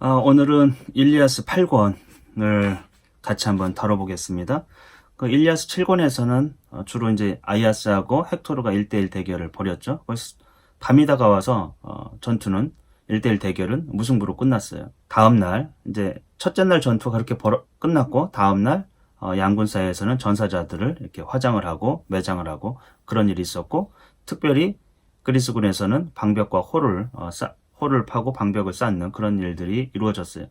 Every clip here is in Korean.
오늘은 일리아스 8권을 같이 한번 다뤄보겠습니다. 그 일리아스 7권에서는 주로 이제 아이아스하고 헥토르가 1대1 대결을 벌였죠. 그래서 밤이 다가와서 전투는 1대1 대결은 무승부로 끝났어요. 다음날 이제 첫째 날 전투가 그렇게 끝났고 다음날 양군 사이에서는 전사자들을 이렇게 화장을 하고 매장을 하고 그런 일이 있었고, 특별히 그리스군에서는 방벽과 홀을 파고 방벽을 쌓는 그런 일들이 이루어졌어요.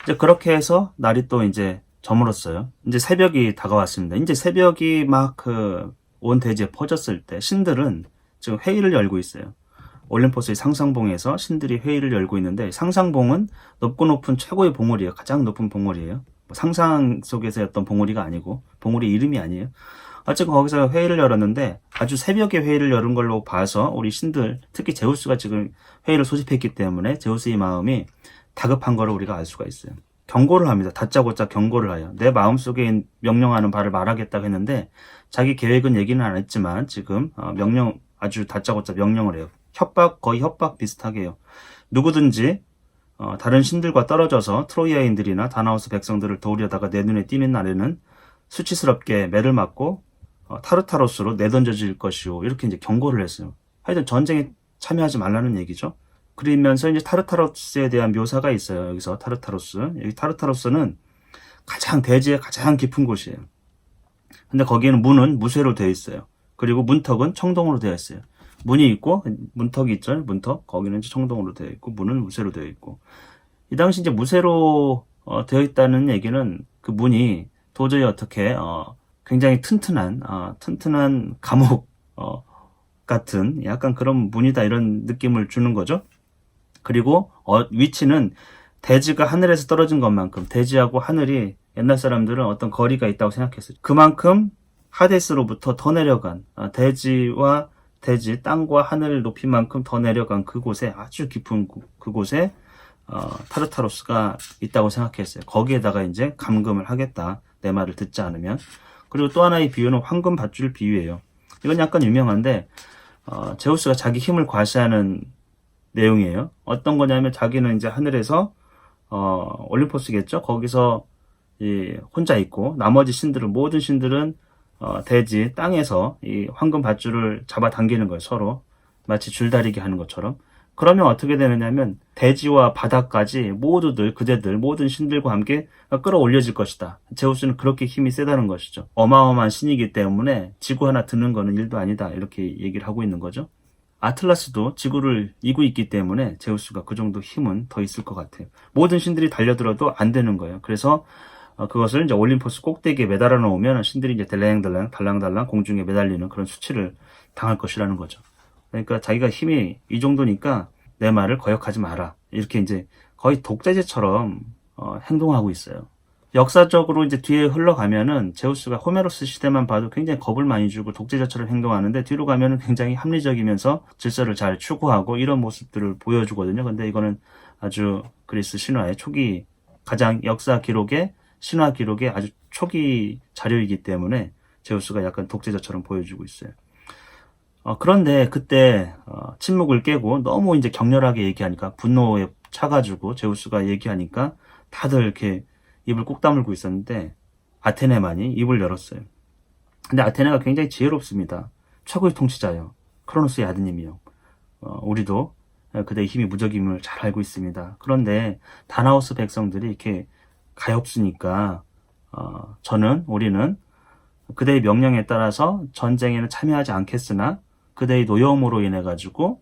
이제 그렇게 해서 날이 또 이제 저물었어요. 이제 새벽이 다가왔습니다. 이제 새벽이 막 온 대지에 퍼졌을 때 신들은 지금 회의를 열고 있어요. 올림포스의 상상봉에서 신들이 회의를 열고 있는데, 상상봉은 높고 높은 최고의 봉우리예요. 가장 높은 봉우리예요. 상상 속에서의 어떤 봉우리가 아니고 봉우리 이름이 아니에요. 어쨌든 거기서 회의를 열었는데, 아주 새벽에 회의를 열은 걸로 봐서 우리 신들, 특히 제우스가 지금 회의를 소집했기 때문에 제우스의 마음이 다급한 거를 우리가 알 수가 있어요. 경고를 합니다. 다짜고짜 경고를 해요. 내 마음속에 명령하는 바를 말하겠다고 했는데 자기 계획은 얘기는 안 했지만 지금 아주 다짜고짜 명령을 해요. 거의 협박 비슷하게 해요. 누구든지 다른 신들과 떨어져서 트로이아인들이나 다나우스 백성들을 도우려다가 내 눈에 띄는 날에는 수치스럽게 매를 맞고 타르타로스로 내던져질 것이오. 이렇게 이제 경고를 했어요. 하여튼 전쟁에 참여하지 말라는 얘기죠. 그러면서 이제 타르타로스에 대한 묘사가 있어요. 여기서 여기 타르타로스는 대지의 가장 깊은 곳이에요. 근데 거기에는 문은 무쇠로 되어 있어요. 그리고 문턱은 청동으로 되어 있어요. 문이 있고 문턱이 있죠. 문턱. 거기는 이제 청동으로 되어 있고 문은 무쇠로 되어 있고. 이 당시 이제 무쇠로 되어 있다는 얘기는 그 문이 도저히 어떻게 굉장히 튼튼한 감옥 같은 약간 그런 문이다, 이런 느낌을 주는 거죠. 그리고 위치는 대지가 하늘에서 떨어진 것만큼 대지하고 하늘이 옛날 사람들은 어떤 거리가 있다고 생각했어요. 그만큼 하데스로부터 더 내려간 대지, 땅과 하늘 높이만큼 더 내려간 그곳에, 아주 깊은 그곳에 타르타로스가 있다고 생각했어요. 거기에다가 이제 감금을 하겠다, 내 말을 듣지 않으면. 그리고 또 하나의 비유는 황금 밧줄 비유예요. 이건 약간 유명한데 제우스가 자기 힘을 과시하는 내용이에요. 어떤 거냐면 자기는 이제 하늘에서 올림포스겠죠. 거기서 혼자 있고 나머지 모든 신들은 대지 땅에서 이 황금 밧줄을 잡아당기는 거예요. 서로 마치 줄다리기 하는 것처럼. 그러면 어떻게 되느냐면 대지와 바다까지 그대들 모든 신들과 함께 끌어올려질 것이다. 제우스는 그렇게 힘이 세다는 것이죠. 어마어마한 신이기 때문에 지구 하나 드는 거는 일도 아니다, 이렇게 얘기를 하고 있는 거죠. 아틀라스도 지구를 이고 있기 때문에 제우스가 그 정도 힘은 더 있을 것 같아요. 모든 신들이 달려들어도 안 되는 거예요. 그래서 그것을 이제 올림포스 꼭대기에 매달아 놓으면 신들이 이제 달랑달랑 공중에 매달리는 그런 수치를 당할 것이라는 거죠. 그러니까 자기가 힘이 이 정도니까 내 말을 거역하지 마라, 이렇게 이제 거의 독재자처럼 행동하고 있어요. 역사적으로 이제 뒤에 흘러가면은 제우스가 호메로스 시대만 봐도 굉장히 겁을 많이 주고 독재자처럼 행동하는데, 뒤로 가면은 굉장히 합리적이면서 질서를 잘 추구하고 이런 모습들을 보여주거든요. 근데 이거는 아주 그리스 신화의 초기, 가장 신화 기록의 아주 초기 자료이기 때문에 제우스가 약간 독재자처럼 보여주고 있어요. 그런데 그때 침묵을 깨고 너무 이제 격렬하게 얘기하니까, 분노에 차가지고 제우스가 얘기하니까 다들 이렇게 입을 꾹 다물고 있었는데 아테네만이 입을 열었어요. 근데 아테네가 굉장히 지혜롭습니다. 최고의 통치자예요. 크로노스의 아드님이요. 우리도 그대의 힘이 무적임을 잘 알고 있습니다. 그런데 다나우스 백성들이 이렇게 가엾으니까 우리는 그대의 명령에 따라서 전쟁에는 참여하지 않겠으나 그대의 노여움으로 인해 가지고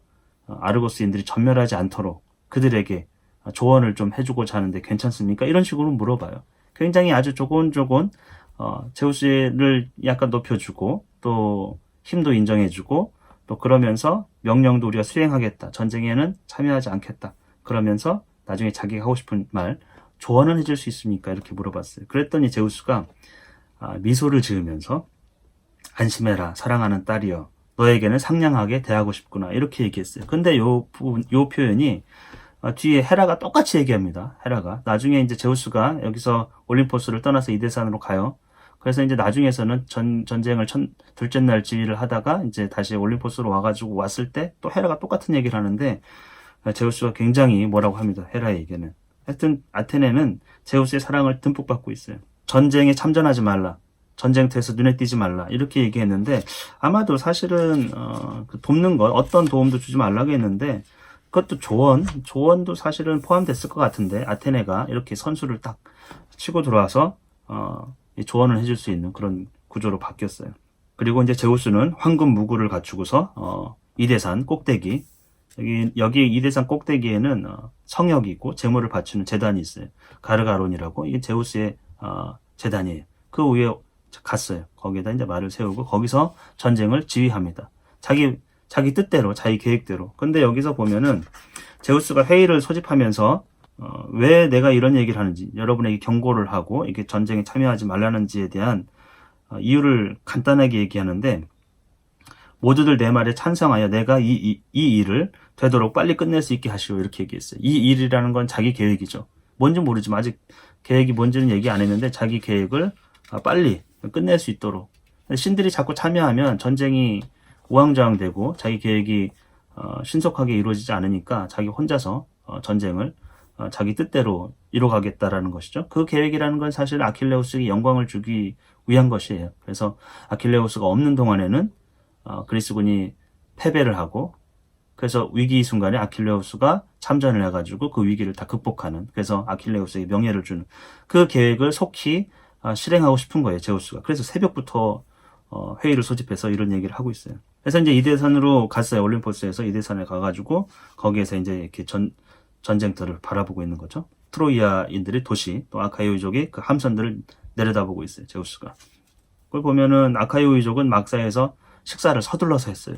아르고스인들이 전멸하지 않도록 그들에게 조언을 좀 해주고자 하는데 괜찮습니까? 이런 식으로 물어봐요. 굉장히 아주 조곤조곤 제우스를 약간 높여주고 또 힘도 인정해주고, 또 그러면서 명령도 우리가 수행하겠다, 전쟁에는 참여하지 않겠다, 그러면서 나중에 자기가 하고 싶은 말 조언은 해줄 수 있습니까? 이렇게 물어봤어요. 그랬더니 제우스가 미소를 지으면서 안심해라, 사랑하는 딸이여, 너에게는 상냥하게 대하고 싶구나, 이렇게 얘기했어요. 근데 요 표현이 뒤에 헤라가 똑같이 얘기합니다. 헤라가 나중에 이제 제우스가 여기서 올림포스를 떠나서 이데산으로 가요. 그래서 이제 나중에서는 전쟁을 둘째 날 지휘를 하다가 이제 다시 올림포스로 와가지고 왔을 때 또 헤라가 똑같은 얘기를 하는데, 제우스가 굉장히 뭐라고 합니다. 헤라에게는 하여튼 아테네는 제우스의 사랑을 듬뿍 받고 있어요. 전쟁에 참전하지 말라. 전쟁터에서 눈에 띄지 말라. 이렇게 얘기했는데 아마도 사실은 그 돕는 것, 어떤 도움도 주지 말라고 했는데 그것도 조언도 사실은 포함됐을 것 같은데 아테네가 이렇게 선수를 딱 치고 들어와서 이 조언을 해줄 수 있는 그런 구조로 바뀌었어요. 그리고 이제 제우스는 황금 무구를 갖추고서 이대산 꼭대기, 여기 이대산 꼭대기에는 성역이 있고 제물을 바치는 제단이 있어요. 가르가론이라고. 이게 제우스의 제단이에요. 그 위에 갔어요. 거기에다 이제 말을 세우고 거기서 전쟁을 지휘합니다. 자기 뜻대로, 자기 계획대로. 근데 여기서 보면은 제우스가 회의를 소집하면서 왜 내가 이런 얘기를 하는지, 여러분에게 경고를 하고 이게 전쟁에 참여하지 말라는지에 대한 이유를 간단하게 얘기하는데, 모두들 내 말에 찬성하여 내가 이 일을 되도록 빨리 끝낼 수 있게 하시오. 이렇게 얘기했어요. 이 일이라는 건 자기 계획이죠. 뭔지 모르지만 아직 계획이 뭔지는 얘기 안 했는데 자기 계획을 빨리 끝낼 수 있도록. 신들이 자꾸 참여하면 전쟁이 우왕좌왕되고 자기 계획이 신속하게 이루어지지 않으니까 자기 혼자서 전쟁을 자기 뜻대로 이뤄가겠다라는 것이죠. 그 계획이라는 건 사실 아킬레우스에게 영광을 주기 위한 것이에요. 그래서 아킬레우스가 없는 동안에는 그리스군이 패배를 하고, 그래서 위기 순간에 아킬레우스가 참전을 해가지고 그 위기를 다 극복하는, 그래서 아킬레우스에게 명예를 주는 그 계획을 속히 실행하고 싶은 거예요, 제우스가. 그래서 새벽부터 회의를 소집해서 이런 얘기를 하고 있어요. 그래서 이제 이대산으로 갔어요. 올림포스에서 이대산에 가가지고 거기에서 이제 이렇게 전쟁터를 바라보고 있는 거죠. 트로이아인들의 도시, 또 아카이오족의 그 함선들을 내려다보고 있어요, 제우스가. 그걸 보면은 아카이오족은 막사에서 식사를 서둘러서 했어요.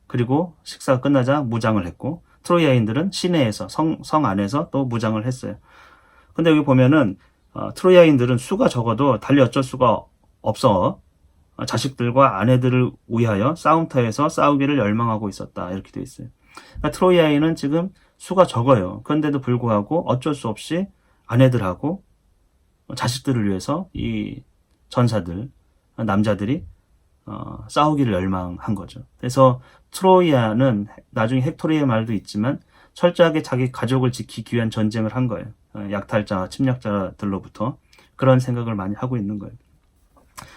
그리고 식사가 끝나자 무장을 했고, 트로이아인들은 시내에서 성 안에서 또 무장을 했어요. 근데 여기 보면은 트로이아인들은 수가 적어도 달리 어쩔 수가 없어 자식들과 아내들을 위하여 싸움터에서 싸우기를 열망하고 있었다. 이렇게 되어 있어요. 그러니까 트로이아인은 지금 수가 적어요. 그런데도 불구하고 어쩔 수 없이 아내들하고 자식들을 위해서 이 전사들, 남자들이 싸우기를 열망한 거죠. 그래서 트로이아는 나중에 헥토리의 말도 있지만 철저하게 자기 가족을 지키기 위한 전쟁을 한 거예요. 약탈자, 침략자들로부터 그런 생각을 많이 하고 있는 거예요.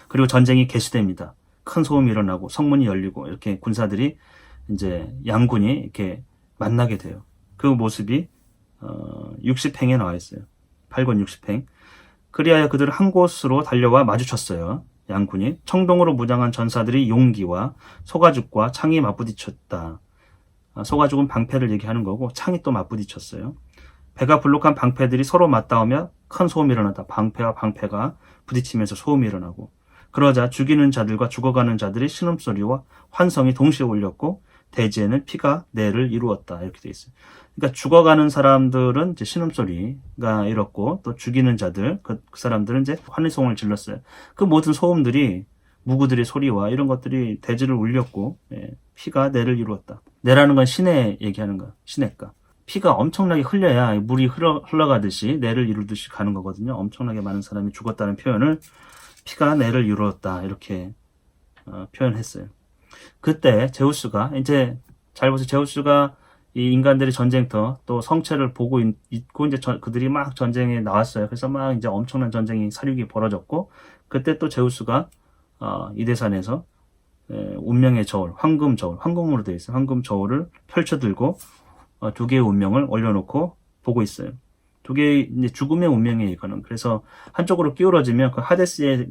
그리고 전쟁이 개시됩니다. 큰 소음이 일어나고 성문이 열리고 이렇게 군사들이 이제 양군이 이렇게 만나게 돼요. 그 모습이 60행에 나와 있어요. 8권 60행. 그리하여 그들은 한 곳으로 달려와 마주쳤어요. 양군이 청동으로 무장한 전사들이 용기와 소가죽과 창이 맞부딪혔다. 소가죽은 방패를 얘기하는 거고 창이 또 맞부딪혔어요. 배가 불룩한 방패들이 서로 맞닿으며 큰 소음이 일어났다. 방패와 방패가 부딪히면서 소음이 일어나고, 그러자 죽이는 자들과 죽어가는 자들의 신음소리와 환성이 동시에 울렸고 대지에는 피가 내를 이루었다. 이렇게 돼 있어요. 그러니까 죽어가는 사람들은 이제 신음소리가 일었고, 또 죽이는 자들, 그 사람들은 이제 환희송을 질렀어요. 그 모든 소음들이, 무구들의 소리와 이런 것들이 대지를 울렸고, 피가 내를 이루었다. 내라는 건 시내 얘기하는 거야. 시내가. 피가 엄청나게 흘려야 물이 흘러가듯이 내를 이루듯이 가는 거거든요. 엄청나게 많은 사람이 죽었다는 표현을 피가 내를 이루었다. 이렇게 표현했어요. 그때 제우스가, 이제 잘 보세요. 제우스가 이 인간들의 전쟁터 또 성체를 보고 있고 이제 그들이 막 전쟁에 나왔어요. 그래서 막 이제 엄청난 전쟁이 사륙이 벌어졌고, 그때 또 제우스가 이대산에서 운명의 저울, 황금 저울, 황금으로 되어 있어요. 황금 저울을 펼쳐들고 두 개의 운명을 올려놓고 보고 있어요. 두 개의 이제 죽음의 운명이에요, 이거는. 그래서 한쪽으로 기울어지면 그 하데스에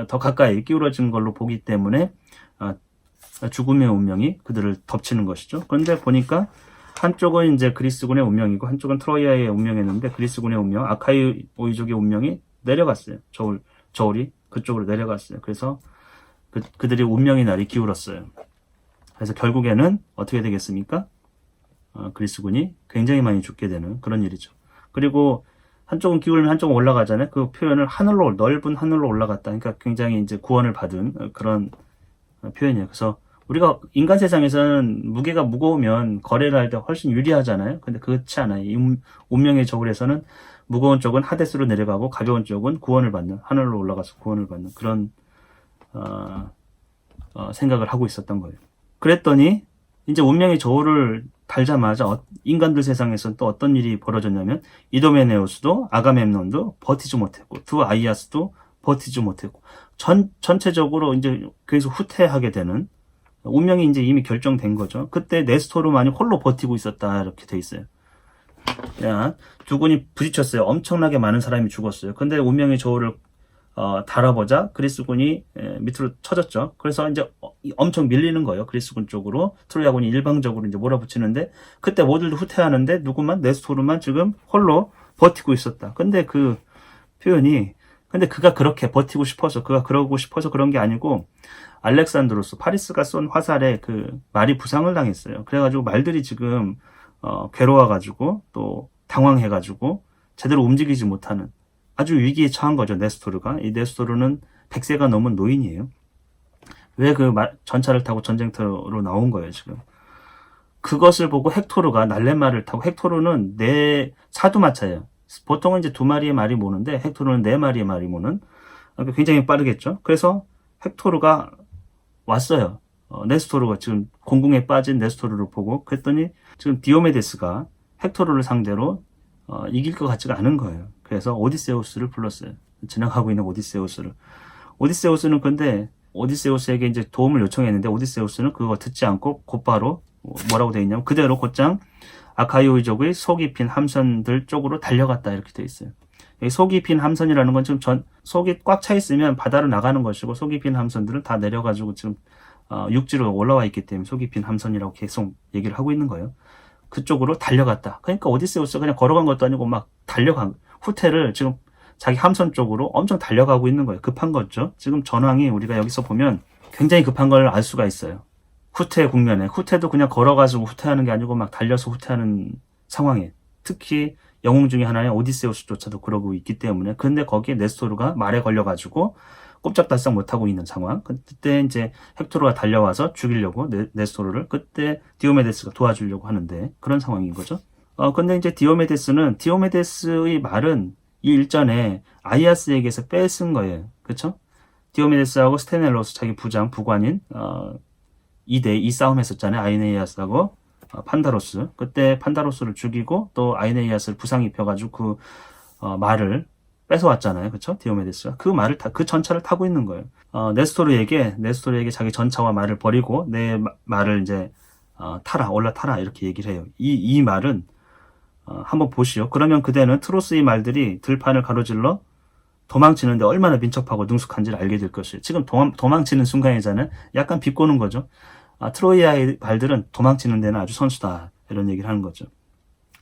더 가까이 기울어진 걸로 보기 때문에 죽음의 운명이 그들을 덮치는 것이죠. 그런데 보니까 한쪽은 이제 그리스군의 운명이고 한쪽은 트로이아의 운명이었는데, 그리스군의 운명, 아카이오이족의 운명이 내려갔어요. 저울이 그쪽으로 내려갔어요. 그래서 그들의 운명의 날이 기울었어요. 그래서 결국에는 어떻게 되겠습니까? 그리스군이 굉장히 많이 죽게 되는 그런 일이죠. 그리고 한쪽은 기울면 한쪽은 올라가잖아요. 그 표현을 넓은 하늘로 올라갔다. 그러니까 굉장히 이제 구원을 받은 그런 표현이에요. 그래서 우리가 인간 세상에서는 무게가 무거우면 거래를 할 때 훨씬 유리하잖아요. 근데 그렇지 않아요. 이 운명의 저울에서는 무거운 쪽은 하데스로 내려가고 가벼운 쪽은 구원을 받는, 하늘로 올라가서 구원을 받는 그런 생각을 하고 있었던 거예요. 그랬더니 이제 운명의 저울을 달자마자 인간들 세상에서 또 어떤 일이 벌어졌냐면 이도메네우스도 아가멤논도 버티지 못했고 두 아이아스도 버티지 못했고 전체적으로 이제 계속 후퇴하게 되는 운명이 이제 이미 결정된 거죠. 그때 네스토르만이 홀로 버티고 있었다 이렇게 돼 있어요. 야, 두 군이 부딪혔어요. 엄청나게 많은 사람이 죽었어요. 근데 운명의 저울을 달아보자 그리스군이 밑으로 쳐졌죠. 그래서 이제 엄청 밀리는 거예요. 그리스군 쪽으로 트로야군이 일방적으로 이제 몰아붙이는데 그때 모두들 후퇴하는데 누구만 네스토르만 지금 홀로 버티고 있었다. 근데 그 표현이 근데 그가 그렇게 버티고 싶어서 그가 그러고 싶어서 그런 게 아니고 알렉산드로스 파리스가 쏜 화살에 그 말이 부상을 당했어요. 그래가지고 말들이 지금 괴로워가지고 또 당황해가지고 제대로 움직이지 못하는 아주 위기에 처한 거죠. 네스토르가. 이 네스토르는 100세가 넘은 노인이에요. 왜 그 전차를 타고 전쟁터로 나온 거예요, 지금. 그것을 보고 헥토르가 날랫말을 타고 헥토르는 사두마차예요. 보통은 이제 2마리의 말이 모는데 헥토르는 4마리의 말이 모는 그러니까 굉장히 빠르겠죠. 그래서 헥토르가 왔어요. 네스토르가 지금 공궁에 빠진 네스토르를 보고 그랬더니 지금 디오메데스가 헥토르를 상대로 이길 것 같지가 않은 거예요. 그래서 오디세우스를 불렀어요. 지나가고 있는 오디세우스를. 오디세우스는 근데 오디세우스에게 이제 도움을 요청했는데 오디세우스는 그거 듣지 않고 곧바로 뭐라고 되어 있냐면 그대로 곧장 아카이오이족의 속이 핀 함선들 쪽으로 달려갔다 이렇게 되어 있어요. 속이 핀 함선이라는 건 지금 속이 꽉 차 있으면 바다로 나가는 것이고 속이 핀 함선들은 다 내려가지고 지금 육지로 올라와 있기 때문에 속이 핀 함선이라고 계속 얘기를 하고 있는 거예요. 그쪽으로 달려갔다. 그러니까 오디세우스가 그냥 걸어간 것도 아니고 막 달려간 후퇴를 지금 자기 함선 쪽으로 엄청 달려가고 있는 거예요. 급한 거죠. 지금 전황이 우리가 여기서 보면 굉장히 급한 걸 알 수가 있어요. 후퇴 국면에 후퇴도 그냥 걸어가지고 후퇴하는 게 아니고 막 달려서 후퇴하는 상황에 특히 영웅 중에 하나인 오디세우스조차도 그러고 있기 때문에 근데 거기에 네스토르가 말에 걸려가지고 꼼짝달싹 못하고 있는 상황. 그때 이제 헥토르가 달려와서 죽이려고 네스토르를 그때 디오메데스가 도와주려고 하는데 그런 상황인 거죠. 근데 이제 디오메데스의 말은 이 일전에 아이아스에게서 뺏은 거예요. 그쵸? 디오메데스하고 스테넬로스 자기 부관인 2대2 싸움 했었잖아요. 아이네이아스하고 판다로스. 그때 판다로스를 죽이고 또 아이네이아스를 부상 입혀가지고 그 말을 뺏어왔잖아요. 그쵸? 디오메데스가. 그 전차를 타고 있는 거예요. 네스토르에게 자기 전차와 말을 버리고 내 말을 이제 올라타라 이렇게 얘기를 해요. 이 말은 한번 보시오. 그러면 그대는 트로스의 말들이 들판을 가로질러 도망치는데 얼마나 민첩하고 능숙한지를 알게 될 것이에요. 지금 도망치는 순간이잖아요. 약간 비꼬는 거죠. 트로이아의 말들은 도망치는 데는 아주 선수다. 이런 얘기를 하는 거죠.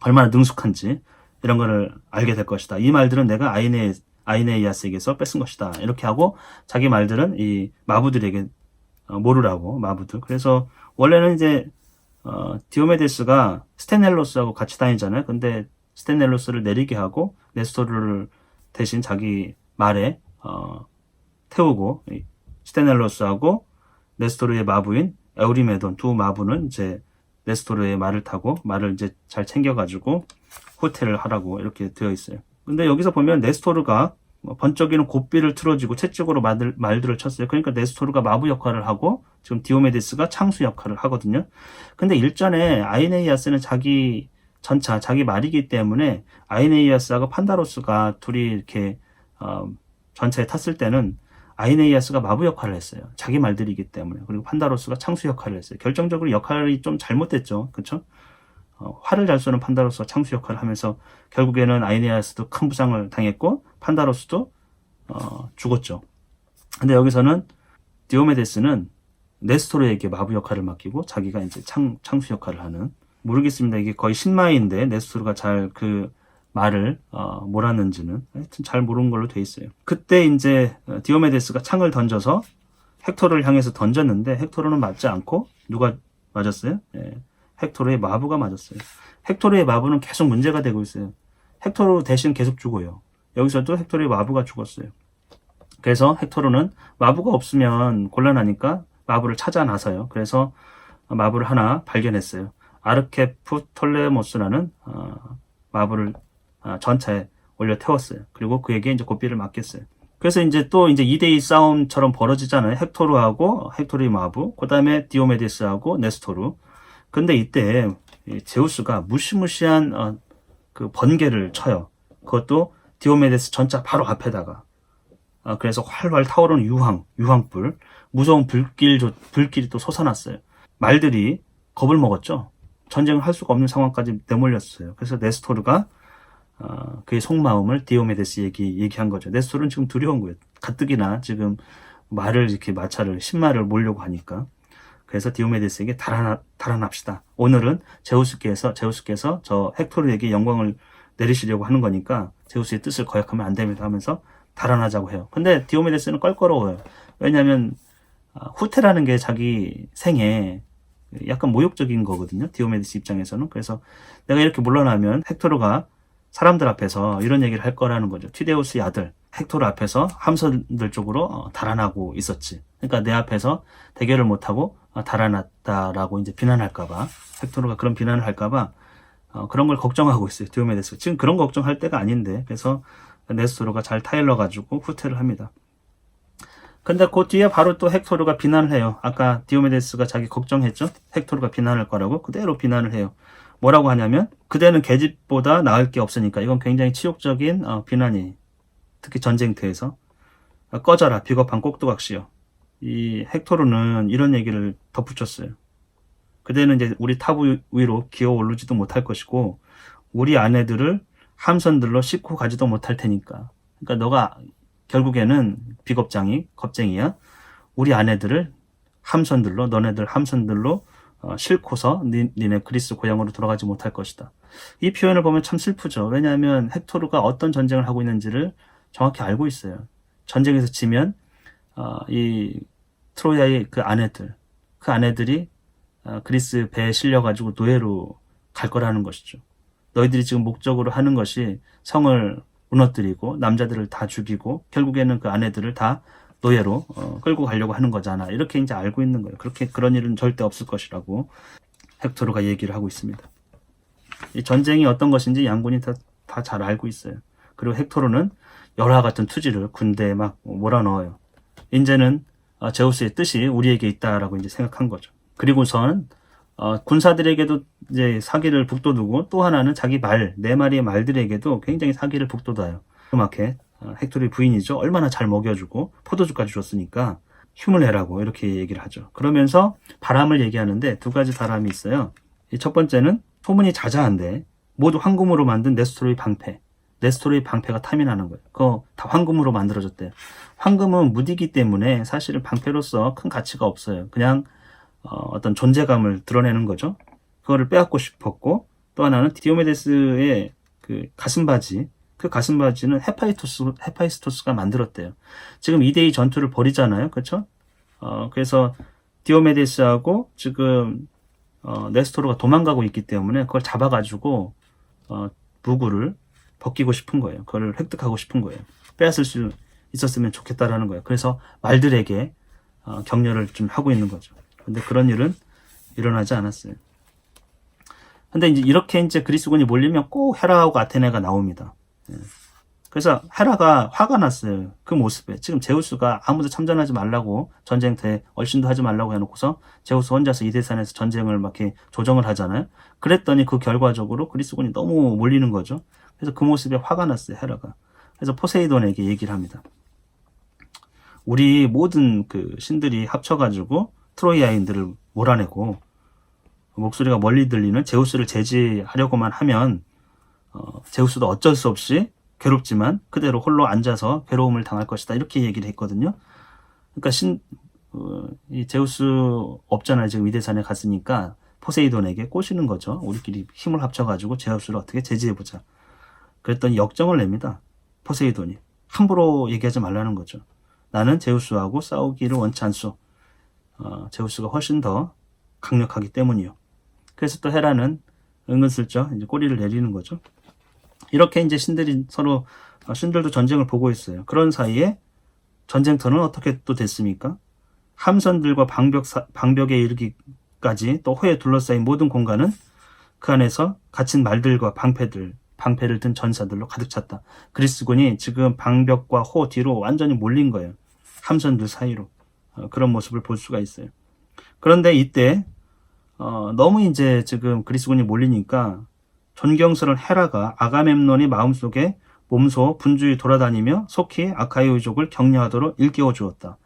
얼마나 능숙한지 이런 거를 알게 될 것이다. 이 말들은 내가 아이네이아스에게서 뺏은 것이다. 이렇게 하고 자기 말들은 이 마부들에게 모르라고 마부들. 그래서 원래는 이제 디오메데스가 스테넬로스하고 같이 다니잖아요. 근데 스테넬로스를 내리게 하고 네스토르를 대신 자기 말에 태우고 스테넬로스하고 네스토르의 마부인 에우리메돈 두 마부는 이제 네스토르의 말을 타고 말을 이제 잘 챙겨가지고 후퇴를 하라고 이렇게 되어 있어요. 근데 여기서 보면 네스토르가 번쩍이는 고삐를 틀어주고 채찍으로 말들을 쳤어요. 그러니까 네스토르가 마부 역할을 하고 지금 디오메데스가 창수 역할을 하거든요. 근데 일전에 아이네이아스는 자기 전차, 자기 말이기 때문에 아이네이아스하고 판다로스가 둘이 이렇게 전차에 탔을 때는 아이네이아스가 마부 역할을 했어요. 자기 말들이기 때문에. 그리고 판다로스가 창수 역할을 했어요. 결정적으로 역할이 좀 잘못됐죠. 그렇죠? 활을 잘 쏘는 판다로스가 창수 역할을 하면서 결국에는 아이네이아스도 큰 부상을 당했고 판다로스도 죽었죠. 근데 여기서는 디오메데스는 네스토르에게 마부 역할을 맡기고 자기가 이제 창수 역할을 하는 모르겠습니다. 이게 거의 신마인데 네스토르가 잘 그 말을 몰았는지는 하여튼 잘 모르는 걸로 돼 있어요. 그때 이제 디오메데스가 창을 던져서 헥토르를 향해서 던졌는데 헥토르는 맞지 않고 누가 맞았어요? 네. 헥토르의 마부가 맞았어요. 헥토르의 마부는 계속 문제가 되고 있어요. 헥토르 대신 계속 죽어요. 여기서도 헥토르의 마부가 죽었어요. 그래서 헥토르는 마부가 없으면 곤란하니까 마부를 찾아 나서요. 그래서 마부를 하나 발견했어요. 아르케프 톨레모스라는 마부를 전차에 올려 태웠어요. 그리고 그에게 이제 고삐를 맡겼어요. 그래서 이제 또 이제 2대2 싸움처럼 벌어지잖아요. 헥토르하고 헥토르의 마부, 그 다음에 디오메데스하고 네스토르. 근데 이때 이 제우스가 무시무시한 그 번개를 쳐요. 그것도 디오메데스 전차 바로 앞에다가. 그래서 활활 타오르는 유황불, 무서운 불길이 또 솟아났어요. 말들이 겁을 먹었죠. 전쟁을 할 수가 없는 상황까지 내몰렸어요. 그래서 네스토르가 그의 속마음을 디오메데스 얘기한 거죠. 네스토르는 지금 두려운 거예요. 가뜩이나 지금 말을 이렇게 마차를 10마를 몰려고 하니까. 그래서 디오메데스에게 달아납시다. 오늘은 제우스께서 저 헥토르에게 영광을 내리시려고 하는 거니까 제우스의 뜻을 거역하면 안 됩니다 하면서 달아나자고 해요. 근데 디오메데스는 껄끄러워요. 왜냐하면 후퇴라는 게 자기 생에 약간 모욕적인 거거든요. 디오메데스 입장에서는. 그래서 내가 이렇게 물러나면 헥토르가 사람들 앞에서 이런 얘기를 할 거라는 거죠. 티데우스의 아들 헥토르 앞에서 함선들 쪽으로 달아나고 있었지. 그러니까 내 앞에서 대결을 못하고 달아났다라고 이제 비난할까봐, 헥토르가 그런 비난을 할까봐 그런 걸 걱정하고 있어요. 디오메데스가. 지금 그런 걱정할 때가 아닌데. 그래서 네스토르가 잘 타일러가지고 후퇴를 합니다. 근데 그 뒤에 바로 또 헥토르가 비난을 해요. 아까 디오메데스가 자기 걱정했죠? 헥토르가 비난할 거라고. 그대로 비난을 해요. 뭐라고 하냐면 그대는 계집보다 나을 게 없으니까. 이건 굉장히 치욕적인 비난이, 특히 전쟁터에서. 꺼져라 비겁한 꼭두각시여. 이 헥토르는 이런 얘기를 덧붙였어요. 그대는 이제 우리 탑 위로 기어 오르지도 못할 것이고 우리 아내들을 함선들로 싣고 가지도 못할 테니까. 그러니까 너가 결국에는 겁쟁이야. 우리 아내들을 함선들로, 너네들 함선들로 싣고서 니네 그리스 고향으로 돌아가지 못할 것이다. 이 표현을 보면 참 슬프죠. 왜냐하면 헥토르가 어떤 전쟁을 하고 있는지를 정확히 알고 있어요. 전쟁에서 지면 이 트로야의 그 아내들이 그리스 배에 실려가지고 노예로 갈 거라는 것이죠. 너희들이 지금 목적으로 하는 것이 성을 무너뜨리고 남자들을 다 죽이고 결국에는 그 아내들을 다 노예로 끌고 가려고 하는 거잖아. 이렇게 이제 알고 있는 거예요. 그런 일은 절대 없을 것이라고 헥토르가 얘기를 하고 있습니다. 이 전쟁이 어떤 것인지 양군이 다 잘 알고 있어요. 그리고 헥토르는 열화 같은 투지를 군대에 막 몰아넣어요. 이제는 제우스의 뜻이 우리에게 있다라고 이제 생각한 거죠. 그리고선 군사들에게도 이제 사기를 북돋우고 또 하나는 자기 네 마리의 말들에게도 굉장히 사기를 북돋아요. 그렇게 헥토르의 부인이죠. 얼마나 잘 먹여주고 포도주까지 줬으니까 힘을 내라고 이렇게 얘기를 하죠. 그러면서 바람을 얘기하는데 두 가지 바람이 있어요. 첫 번째는 소문이 자자한데 모두 황금으로 만든 네스토르의 방패가 탐이 나는 거예요. 그거 다 황금으로 만들어졌대요. 황금은 무디기 때문에 사실은 방패로서 큰 가치가 없어요. 그냥 어떤 존재감을 드러내는 거죠. 그거를 빼앗고 싶었고, 또 하나는 디오메데스의 그 가슴바지, 그 가슴바지는 헤파이스토스가 만들었대요. 지금 2대2 전투를 벌이잖아요. 그렇죠? 그래서 디오메데스하고 지금 네스토르가 도망가고 있기 때문에 그걸 잡아가지고 무구를 벗기고 싶은 거예요. 그걸 획득하고 싶은 거예요. 빼앗을 수 있었으면 좋겠다라는 거예요. 그래서 말들에게 격려를 좀 하고 있는 거죠. 근데 그런 일은 일어나지 않았어요. 근데 이렇게 그리스군이 몰리면 꼭 헤라하고 아테네가 나옵니다. 그래서 헤라가 화가 났어요. 그 모습에. 지금 제우스가 아무도 참전하지 말라고, 전쟁터에 얼씬도 하지 말라고 해놓고서 제우스 혼자서 이대산에서 전쟁을 막 이렇게 조정을 하잖아요. 그랬더니 그 결과적으로 그리스군이 너무 몰리는 거죠. 그래서 그 모습에 화가 났어요, 헤라가. 그래서 포세이돈에게 얘기를 합니다. 우리 모든 그 신들이 합쳐가지고 트로이아인들을 몰아내고 목소리가 멀리 들리는 제우스를 제지하려고만 하면 제우스도 어쩔 수 없이 괴롭지만 그대로 홀로 앉아서 괴로움을 당할 것이다. 이렇게 얘기를 했거든요. 그러니까 이 제우스 없잖아요. 지금 위대산에 갔으니까 포세이돈에게 꼬시는 거죠. 우리끼리 힘을 합쳐가지고 제우스를 어떻게 제지해보자. 그랬더니 역정을 냅니다. 포세이돈이. 함부로 얘기하지 말라는 거죠. 나는 제우스하고 싸우기를 원치 않소. 제우스가 훨씬 더 강력하기 때문이요. 그래서 또 헤라는 은근슬쩍 이제 꼬리를 내리는 거죠. 이렇게 이제 신들도 전쟁을 보고 있어요. 그런 사이에 전쟁터는 어떻게 또 됐습니까? 함선들과 방벽에 이르기까지 또 호에 둘러싸인 모든 공간은 그 안에서 갇힌 말들과 방패를 든 전사들로 가득 찼다. 그리스군이 지금 방벽과 호 뒤로 완전히 몰린 거예요. 함선들 사이로. 그런 모습을 볼 수가 있어요. 그런데 이때 너무 이제 지금 그리스군이 몰리니까 존경스러운 헤라가 아가멤논이 마음속에 몸소 분주히 돌아다니며 속히 아카이오족을 격려하도록 일깨워 주었다.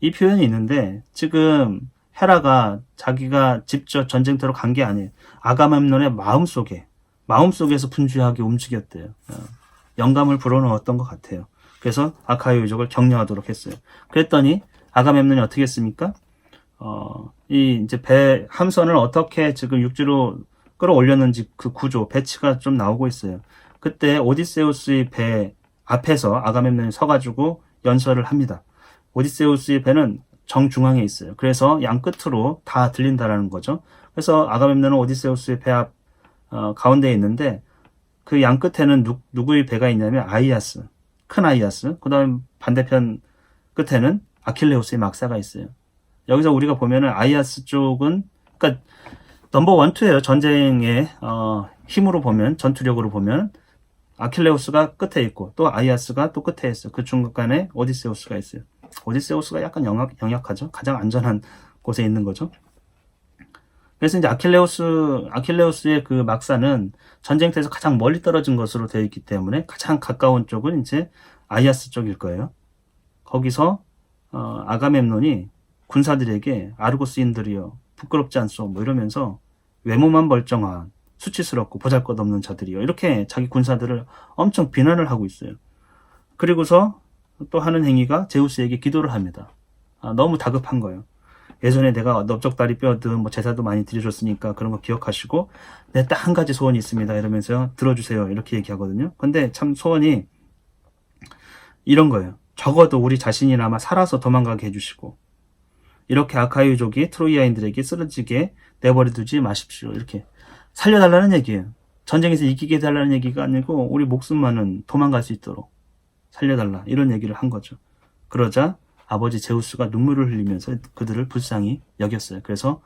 이 표현이 있는데 지금 헤라가 자기가 직접 전쟁터로 간 게 아니에요. 아가멤논의 마음속에서 분주하게 움직였대요. 영감을 불어넣었던 것 같아요. 그래서 아카이오족을 격려하도록 했어요. 그랬더니 아가멤논이 어떻게 했습니까? 이 이제 배 함선을 어떻게 지금 육지로 끌어올렸는지 그 구조, 배치가 좀 나오고 있어요. 그때 오디세우스의 배 앞에서 아가멤논이 서가지고 연설을 합니다. 오디세우스의 배는 정중앙에 있어요. 그래서 양 끝으로 다 들린다라는 거죠. 그래서 아가멤논은 오디세우스의 배 앞 가운데에 있는데 그 양 끝에는 누구의 배가 있냐면 아이아스, 큰 아이아스. 그 다음 반대편 끝에는 아킬레우스의 막사가 있어요. 여기서 우리가 보면은 아이아스 쪽은 그러니까 넘버 원, 투예요. 전쟁의 힘으로 보면, 전투력으로 보면 아킬레우스가 끝에 있고 또 아이아스가 또 끝에 있어요. 그 중간에 오디세우스가 있어요. 오디세우스가 약간 영약하죠. 가장 안전한 곳에 있는 거죠. 그래서 이제 아킬레우스의 그 막사는 전쟁터에서 가장 멀리 떨어진 것으로 되어 있기 때문에 가장 가까운 쪽은 이제 아이아스 쪽일 거예요. 거기서 아가멤논이 군사들에게 아르고스인들이여 부끄럽지 않소 뭐 이러면서 외모만 멀쩡한 수치스럽고 보잘것없는 자들이요 이렇게 자기 군사들을 엄청 비난을 하고 있어요. 그리고서 또 하는 행위가 제우스에게 기도를 합니다. 너무 다급한 거예요. 예전에 내가 넓적다리 뼈든 뭐 제사도 많이 드려줬으니까 그런 거 기억하시고 내 딱 한 가지 소원이 있습니다 이러면서 들어주세요 이렇게 얘기하거든요. 근데 참 소원이 이런 거예요. 적어도 우리 자신이나마 살아서 도망가게 해주시고 이렇게 아카이족이 트로이아인들에게 쓰러지게 내버려두지 마십시오. 이렇게 살려달라는 얘기예요. 전쟁에서 이기게 해달라는 얘기가 아니고 우리 목숨만은 도망갈 수 있도록 살려달라 이런 얘기를 한 거죠. 그러자 아버지 제우스가 눈물을 흘리면서 그들을 불쌍히 여겼어요. 그래서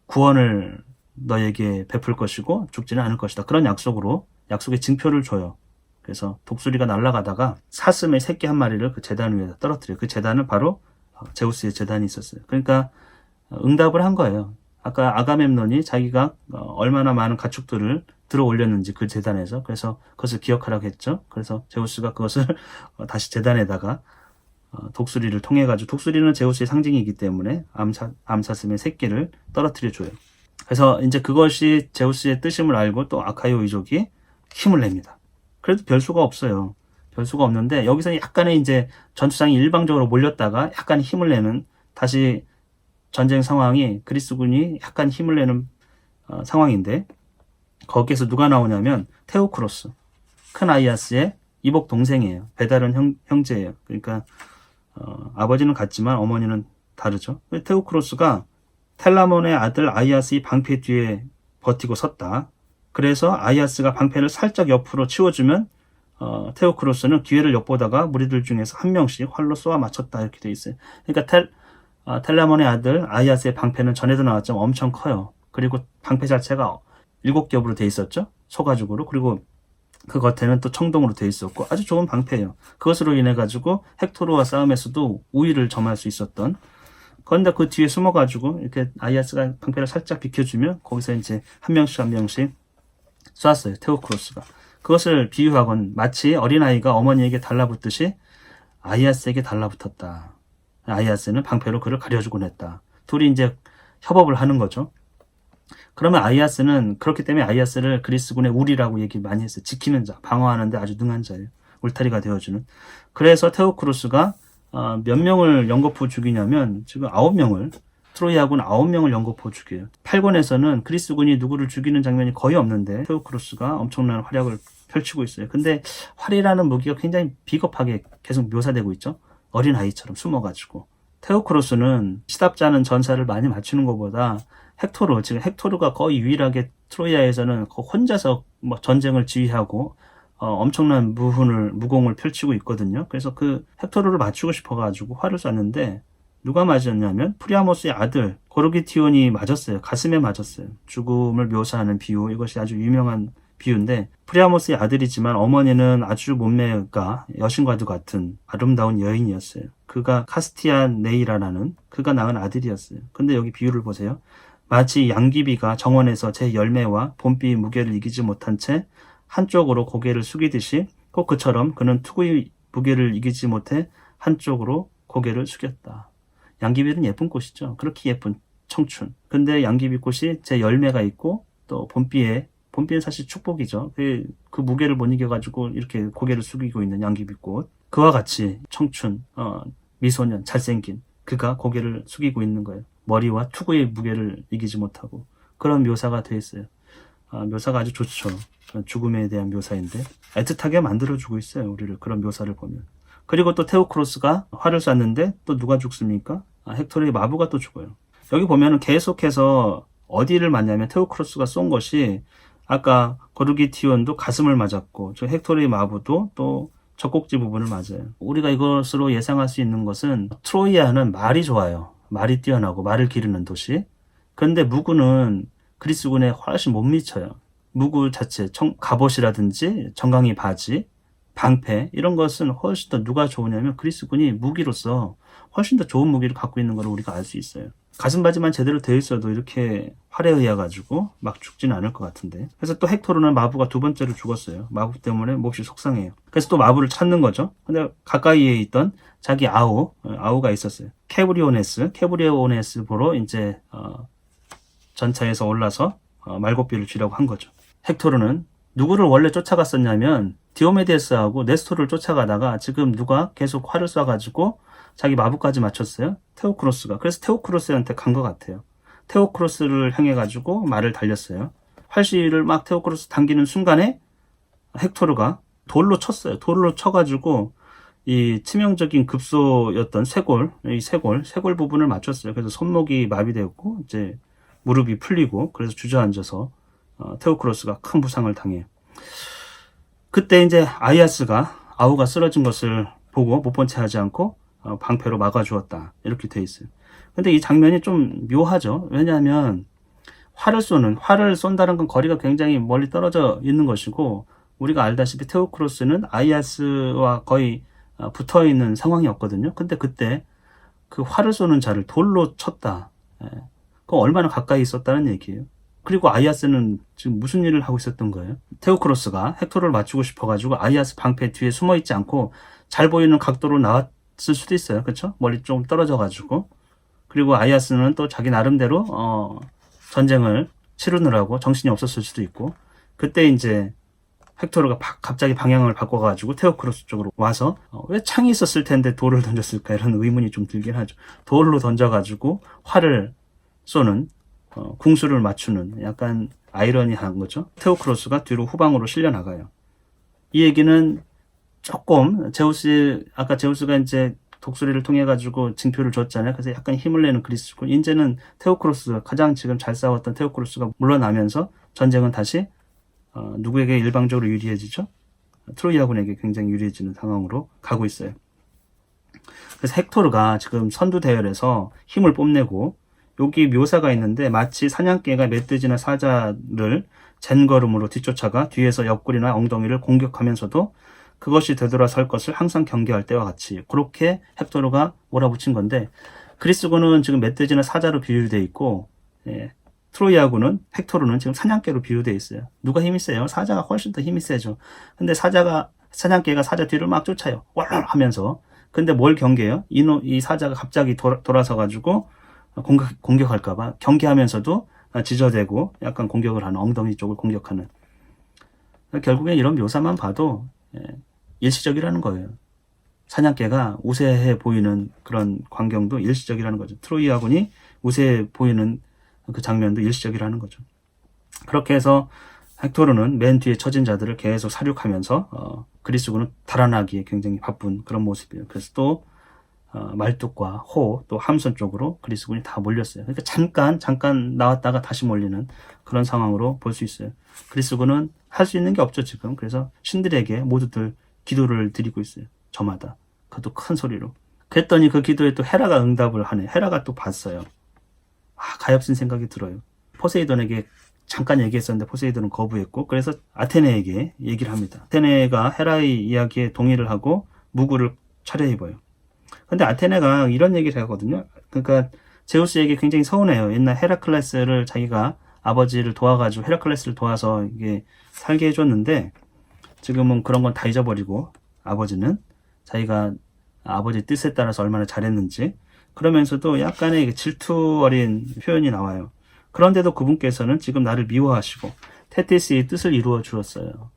구원을 너에게 베풀 것이고 죽지는 않을 것이다. 그런 약속의 징표를 줘요. 그래서 독수리가 날아가다가 사슴의 새끼 한 마리를 그 재단 위에다 떨어뜨려요. 그 재단은 바로 제우스의 재단이 있었어요. 그러니까 응답을 한 거예요. 아까 아가멤논이 자기가 얼마나 많은 가축들을 들어 올렸는지 그 재단에서 그래서 그것을 기억하라고 했죠. 그래서 제우스가 그것을 다시 재단에다가 독수리를 통해 가지고 독수리는 제우스의 상징이기 때문에 암사슴의 새끼를 떨어뜨려 줘요. 그래서 이제 그것이 제우스의 뜻임을 알고 또 아카이오 이족이 힘을 냅니다. 그래도 별 수가 없어요. 별 수가 없는데 여기서 약간의 이제 전투장이 일방적으로 몰렸다가 약간 힘을 내는 다시 전쟁 상황이 그리스군이 약간 힘을 내는 상황인데 거기에서 누가 나오냐면 테오크로스 큰 아이아스의 이복 동생이에요. 배다른 형제예요. 그러니까 아버지는 같지만 어머니는 다르죠. 테오크로스가 텔라몬의 아들 아이아스의 방패 뒤에 버티고 섰다. 그래서 아이아스가 방패를 살짝 옆으로 치워주면 테오크로스는 기회를 엿보다가 무리들 중에서 한 명씩 활로 쏘아 맞췄다 이렇게 돼 있어요. 그러니까 텔라몬의 아들 아이아스의 방패는 전에도 나왔지만 엄청 커요. 그리고 방패 자체가 7겹으로 돼 있었죠. 소가죽으로. 그리고 그 겉에는 또 청동으로 돼 있었고 아주 좋은 방패예요. 그것으로 인해 가지고 헥토르와 싸움에서도 우위를 점할 수 있었던. 그런데 그 뒤에 숨어가지고 이렇게 아이아스가 방패를 살짝 비켜주면 거기서 이제 한 명씩 쐈어요. 테오크로스가. 그것을 비유하건 마치 어린아이가 어머니에게 달라붙듯이 아이아스에게 달라붙었다. 아이아스는 방패로 그를 가려주곤 했다. 둘이 이제 협업을 하는 거죠. 그러면 아이아스는 그렇기 때문에 아이아스를 그리스군의 우리라고 얘기 많이 했어요. 지키는 자, 방어하는데 아주 능한 자예요. 울타리가 되어주는. 그래서 테오크로스가 몇 명을 연거푸 죽이냐면 지금 9명을 트로이아군 9명을 연거푸 죽여요. 8권에서는 그리스군이 누구를 죽이는 장면이 거의 없는데 테오크로스가 엄청난 활약을 펼치고 있어요. 근데 활이라는 무기가 굉장히 비겁하게 계속 묘사되고 있죠. 어린아이처럼 숨어가지고. 테오크로스는 시답지 않은 전사를 많이 맞추는 것보다 지금 헥토르가 거의 유일하게 트로이아에서는 혼자서 뭐 전쟁을 지휘하고 엄청난 무공을 펼치고 있거든요. 그래서 그 헥토르를 맞추고 싶어가지고 활을 쐈는데 누가 맞았냐면 프리아모스의 아들 고르기티온이 맞았어요. 가슴에 맞았어요. 죽음을 묘사하는 비유. 이것이 아주 유명한 비유인데 프리아모스의 아들이지만 어머니는 아주 몸매가 여신과도 같은 아름다운 여인이었어요. 그가 카스티안 네이라라는 그가 낳은 아들이었어요. 근데 여기 비유를 보세요. 마치 양귀비가 정원에서 제 열매와 봄비 무게를 이기지 못한 채 한쪽으로 고개를 숙이듯이 꼭 그처럼 그는 투구의 무게를 이기지 못해 한쪽으로 고개를 숙였다. 양귀비는 예쁜 꽃이죠. 그렇게 예쁜 청춘. 근데 양귀비꽃이 제 열매가 있고 또 봄비는 사실 축복이죠. 그 무게를 못 이겨가지고 이렇게 고개를 숙이고 있는 양귀비꽃. 그와 같이 청춘, 미소년, 잘생긴 그가 고개를 숙이고 있는 거예요. 머리와 투구의 무게를 이기지 못하고 그런 묘사가 되어 있어요. 묘사가 아주 좋죠. 죽음에 대한 묘사인데 애틋하게 만들어주고 있어요. 우리를 그런 묘사를 보면. 그리고 또 테오크로스가 활을 쐈는데 또 누가 죽습니까? 헥토르의 마부가 또 죽어요. 여기 보면은 계속해서 어디를 맞냐면 테오크로스가 쏜 것이 아까 거르기티온도 가슴을 맞았고 저 헥토르의 마부도 또 젖꼭지 부분을 맞아요. 우리가 이것으로 예상할 수 있는 것은 트로이아는 말이 좋아요. 말이 뛰어나고 말을 기르는 도시. 그런데 무구는 그리스군에 훨씬 못 미쳐요. 무구 자체, 갑옷이라든지 정강이 바지, 방패 이런 것은 훨씬 더 누가 좋으냐면 그리스군이 무기로서 훨씬 더 좋은 무기를 갖고 있는 걸 우리가 알 수 있어요. 가슴바지만 제대로 되어 있어도 이렇게 활에 의해 가지고 막 죽지는 않을 것 같은데. 그래서 또 헥토르는 마부가 두 번째로 죽었어요. 마부 때문에 몹시 속상해요. 그래서 또 마부를 찾는 거죠. 근데 가까이에 있던 자기 아우가 있었어요. 케브리오네스 보러 이제 전차에서 올라서 말고삐를 쥐라고 한 거죠. 헥토르는 누구를 원래 쫓아갔었냐면 디오메데스하고 네스토를 쫓아가다가 지금 누가 계속 활을 쏴가지고 자기 마부까지 맞췄어요. 테오크로스가. 그래서 테오크로스한테 간 것 같아요. 테오크로스를 향해 가지고 말을 달렸어요. 활시를 막 테오크로스 당기는 순간에 헥토르가 돌로 쳤어요. 돌로 쳐가지고 이 치명적인 급소였던 쇄골 부분을 맞췄어요. 그래서 손목이 마비되었고 이제 무릎이 풀리고 그래서 주저앉아서 테오크로스가 큰 부상을 당해요. 그때 이제 아우가 쓰러진 것을 보고 못 본 채 하지 않고 방패로 막아주었다. 이렇게 돼 있어요. 근데 이 장면이 좀 묘하죠. 왜냐하면 활을 쏜다는 건 거리가 굉장히 멀리 떨어져 있는 것이고 우리가 알다시피 테오크로스는 아이아스와 거의 붙어 있는 상황이었거든요. 근데 그때 그 활을 쏘는 자를 돌로 쳤다. 그럼 얼마나 가까이 있었다는 얘기예요. 그리고 아이아스는 지금 무슨 일을 하고 있었던 거예요? 테오크로스가 헥토르를 맞추고 싶어가지고 아이아스 방패 뒤에 숨어 있지 않고 잘 보이는 각도로 나왔을 수도 있어요. 그렇죠? 멀리 좀 떨어져가지고. 그리고 아이아스는 또 자기 나름대로 전쟁을 치르느라고 정신이 없었을 수도 있고. 그때 이제 헥토르가 갑자기 방향을 바꿔가지고 테오크로스 쪽으로 와서 왜 창이 있었을 텐데 돌을 던졌을까 이런 의문이 좀 들긴 하죠. 돌로 던져가지고 활을 쏘는 궁수를 맞추는 약간 아이러니한 거죠. 테오크로스가 뒤로 후방으로 실려나가요. 이 얘기는 조금 아까 제우스가 이제 독수리를 통해 가지고 징표를 줬잖아요. 그래서 약간 힘을 내는 그리스군. 이제는 테오크로스 가장 지금 잘 싸웠던 테오크로스가 물러나면서 전쟁은 다시 누구에게 일방적으로 유리해지죠? 트로이아군에게 굉장히 유리해지는 상황으로 가고 있어요. 그래서 헥토르가 지금 선두 대열에서 힘을 뽐내고 여기 묘사가 있는데 마치 사냥개가 멧돼지나 사자를 젠걸음으로 뒤쫓아가 뒤에서 옆구리나 엉덩이를 공격하면서도 그것이 되돌아설 것을 항상 경계할 때와 같이 그렇게 헥토르가 몰아붙인 건데 그리스군은 지금 멧돼지나 사자로 비유되어 있고 트로이아군은 헥토르는 지금 사냥개로 비유되어 있어요. 누가 힘이 세요? 사자가 훨씬 더 힘이 세죠. 근데 사냥개가 사자 뒤를 막 쫓아요. 왈랄 하면서. 근데 뭘 경계해요? 이 사자가 갑자기 돌아서 가지고 공격할까봐 경계하면서도 지저대고 약간 공격을 하는 엉덩이 쪽을 공격하는 결국엔 이런 묘사만 봐도 일시적이라는 거예요. 사냥개가 우세해 보이는 그런 광경도 일시적이라는 거죠. 트로이아군이 우세해 보이는 그 장면도 일시적이라는 거죠. 그렇게 해서 헥토르는 맨 뒤에 처진 자들을 계속 사륙하면서 그리스군은 달아나기에 굉장히 바쁜 그런 모습이에요. 그래서 또 말뚝과 호, 또 함선 쪽으로 그리스군이 다 몰렸어요. 그러니까 잠깐 나왔다가 다시 몰리는 그런 상황으로 볼 수 있어요. 그리스군은 할 수 있는 게 없죠, 지금. 그래서 신들에게 모두들 기도를 드리고 있어요. 저마다. 그것도 큰 소리로. 그랬더니 그 기도에 또 헤라가 응답을 하네. 헤라가 또 봤어요. 가엾은 생각이 들어요. 포세이돈에게 잠깐 얘기했었는데 포세이돈은 거부했고, 그래서 아테네에게 얘기를 합니다. 아테네가 헤라의 이야기에 동의를 하고 무구를 차려입어요. 근데 아테네가 이런 얘기를 하거든요. 그러니까 제우스에게 굉장히 서운해요. 옛날 헤라클레스를 자기가 아버지를 도와가지고 헤라클레스를 도와서 이게 살게 해줬는데 지금은 그런 건 다 잊어버리고 아버지는 자기가 아버지 뜻에 따라서 얼마나 잘했는지 그러면서도 약간의 질투 어린 표현이 나와요. 그런데도 그분께서는 지금 나를 미워하시고 테티스의 뜻을 이루어 주었어요.